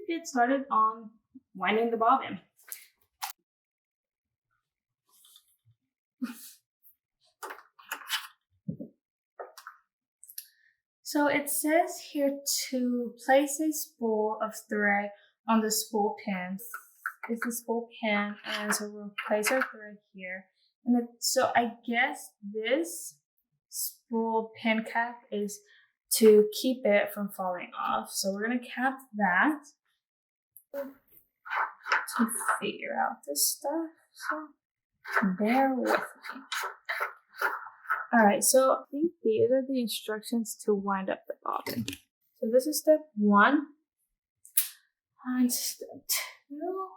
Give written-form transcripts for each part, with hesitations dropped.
get started on winding the bobbin. So it says here to place a spool of thread on the spool pin. It's the spool pin, and so we'll place our thread here. And so I guess this spool pin cap is to keep it from falling off. So we're gonna cap that to figure out this stuff. So bear with me. All right, so I think these are the instructions to wind up the bobbin. So this is step 1. And step 2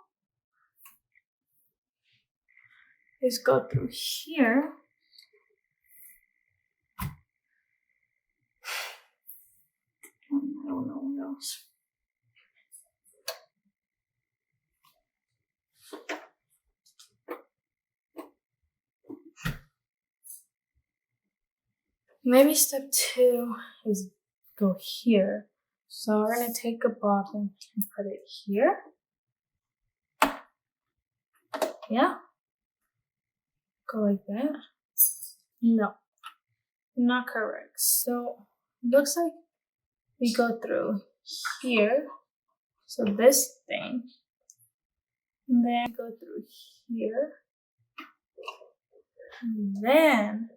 is go through here. I don't know what else. Maybe step 2 is go here. So we're gonna take a bobbin and put it here. Yeah. Go like that. No, not correct. So looks like we go through here. So this thing. And then go through here. And then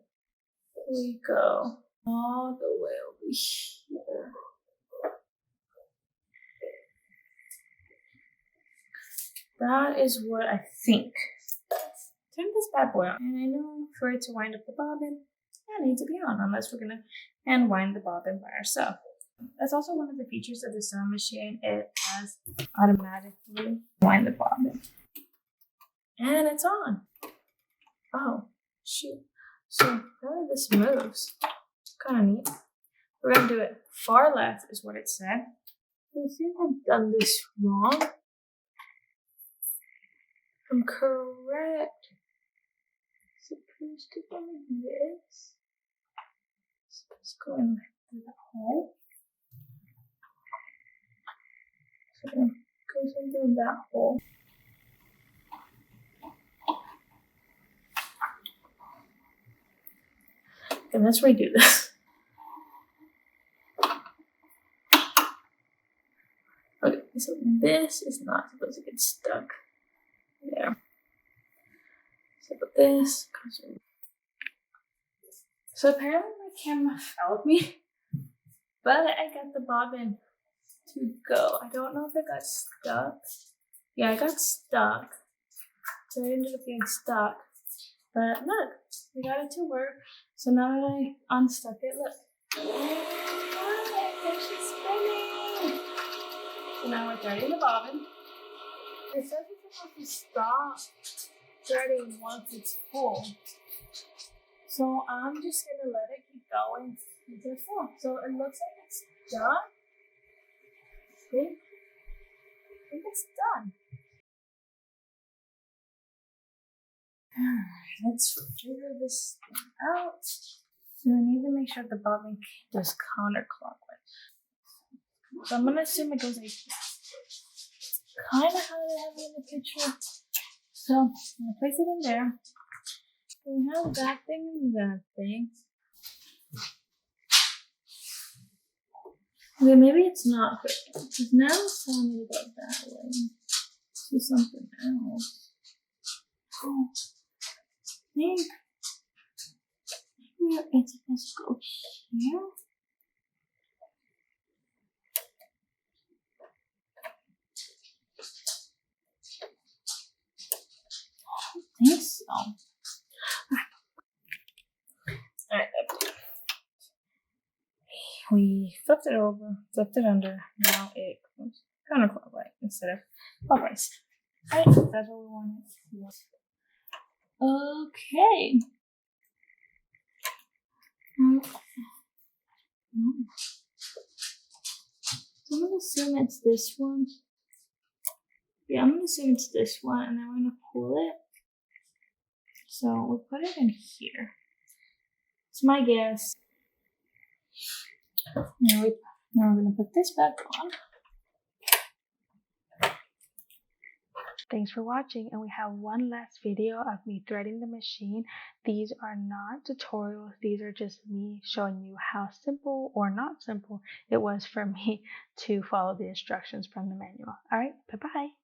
we go all the way over here. That is what I think. Turn this bad boy on. And I know for it to wind up the bobbin, it needs to be on unless we're gonna hand wind the bobbin by ourselves. That's also one of the features of the sewing machine. It has automatically wind the bobbin. And it's on. Oh, shoot. So really this moves. Kind of neat. We're going to do it far left is what it said. I think I've done this wrong. I'm correct. It's supposed to go like this. It's supposed to go in through the hole. So it goes in through that hole. Okay, let's redo this. Okay, so this is not supposed to get stuck there. So this goes in. So apparently my camera failed me, but I got the bobbin to go. I don't know if it got stuck. Yeah, I got stuck. So I ended up getting stuck. But look, we got it to work. So now that I unstuck it, look. Look, she's spinning. So now we're threading the bobbin. It says it's supposed to stop threading once it's full. So I'm just gonna let it keep going until it's full. So it looks like it's done. See? I think it's done. Alright, let's figure this thing out. So I need to make sure the bobbin goes counterclockwise. So I'm gonna assume it goes like this. Kind of how I have it in the picture. So I'm gonna place it in there. So we have that thing and that thing. Okay, maybe it's not good. Because now it's telling me to go that way. Let's do something else. Oh. I think where it's supposed to go here. I don't think so. Alright. We flipped it over, flipped it under. Now it goes counterclockwise instead of clockwise. Alright, that's what we wanted. Okay. So I'm gonna assume it's this one. Yeah, I'm gonna assume it's this one, and then we're gonna pull it. So we'll put it in here. It's my guess. Now we're gonna put this back on. Thanks for watching, and we have one last video of me threading the machine. These are not tutorials, these are just me showing you how simple or not simple it was for me to follow the instructions from the manual. Alright, bye-bye.